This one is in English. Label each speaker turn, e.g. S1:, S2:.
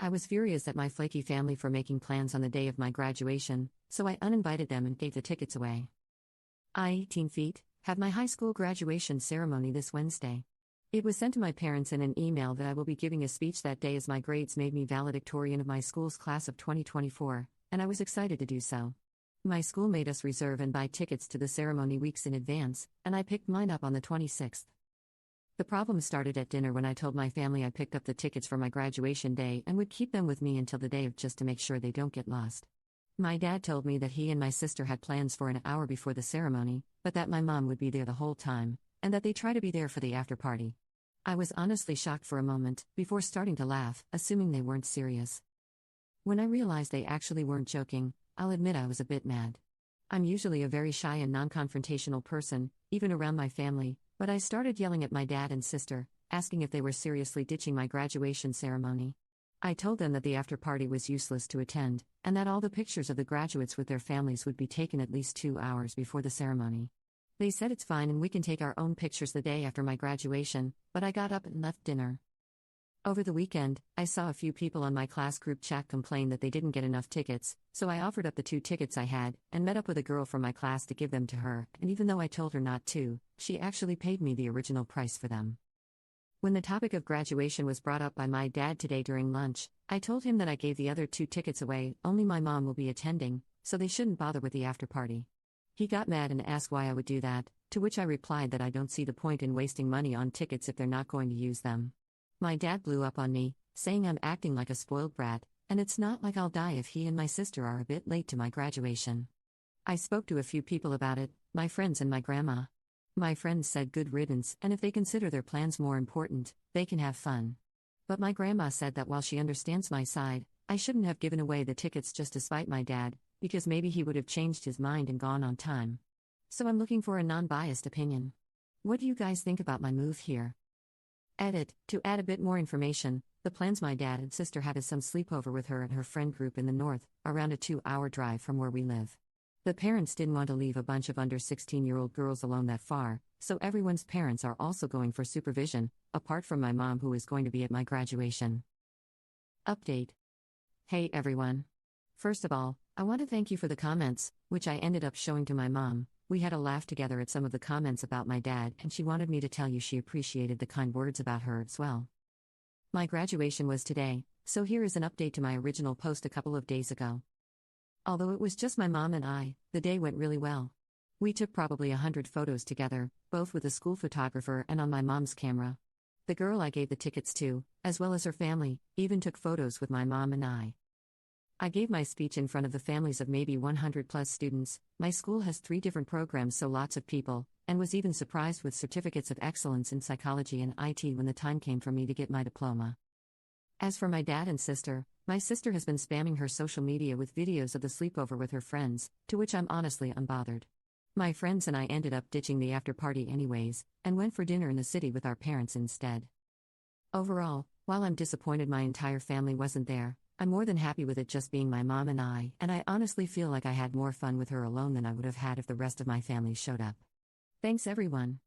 S1: I was furious at my flaky family for making plans on the day of my graduation, so I uninvited them and gave the tickets away. I, 18 feet, have my high school graduation ceremony this Wednesday. It was sent to my parents in an email that I will be giving a speech that day as my grades made me valedictorian of my school's class of 2024, and I was excited to do so. My school made us reserve and buy tickets to the ceremony weeks in advance, and I picked mine up on the 26th. The problem started at dinner when I told my family I picked up the tickets for my graduation day and would keep them with me until the day of just to make sure they don't get lost. My dad told me that he and my sister had plans for an hour before the ceremony, but that my mom would be there the whole time, and that they try to be there for the after party. I was honestly shocked for a moment, before starting to laugh, assuming they weren't serious. When I realized they actually weren't joking, I'll admit I was a bit mad. I'm usually a very shy and non-confrontational person, even around my family, but I started yelling at my dad and sister, asking if they were seriously ditching my graduation ceremony. I told them that the after-party was useless to attend, and that all the pictures of the graduates with their families would be taken at least 2 hours before the ceremony. They said it's fine and we can take our own pictures the day after my graduation, but I got up and left dinner. Over the weekend, I saw a few people on my class group chat complain that they didn't get enough tickets, so I offered up the 2 tickets I had, and met up with a girl from my class to give them to her, and even though I told her not to, she actually paid me the original price for them. When the topic of graduation was brought up by my dad today during lunch, I told him that I gave the other 2 tickets away, only my mom will be attending, so they shouldn't bother with the after party. He got mad and asked why I would do that, to which I replied that I don't see the point in wasting money on tickets if they're not going to use them. My dad blew up on me, saying I'm acting like a spoiled brat, and it's not like I'll die if he and my sister are a bit late to my graduation. I spoke to a few people about it, my friends and my grandma. My friends said good riddance, and if they consider their plans more important, they can have fun. But my grandma said that while she understands my side, I shouldn't have given away the tickets just to spite my dad, because maybe he would have changed his mind and gone on time. So I'm looking for a non-biased opinion. What do you guys think about my move here? Edit: to add a bit more information, the plans my dad and sister have is some sleepover with her and her friend group in the north, around a 2-hour drive from where we live. The parents didn't want to leave a bunch of under 16-year-old girls alone that far, so everyone's parents are also going for supervision, apart from my mom who is going to be at my graduation. Update. Hey everyone. First of all, I want to thank you for the comments, which I ended up showing to my mom. We had a laugh together at some of the comments about my dad, and she wanted me to tell you she appreciated the kind words about her as well. My graduation was today, so here is an update to my original post a couple of days ago. Although it was just my mom and I, the day went really well. We took probably 100 photos together, both with a school photographer and on my mom's camera. The girl I gave the tickets to, as well as her family, even took photos with my mom and I. I gave my speech in front of the families of maybe 100 plus students. My school has 3 different programs, so lots of people, and was even surprised with certificates of excellence in psychology and IT when the time came for me to get my diploma. As for my dad and sister, my sister has been spamming her social media with videos of the sleepover with her friends, to which I'm honestly unbothered. My friends and I ended up ditching the after party anyways, and went for dinner in the city with our parents instead. Overall, while I'm disappointed my entire family wasn't there, I'm more than happy with it just being my mom and I honestly feel like I had more fun with her alone than I would have had if the rest of my family showed up. Thanks everyone.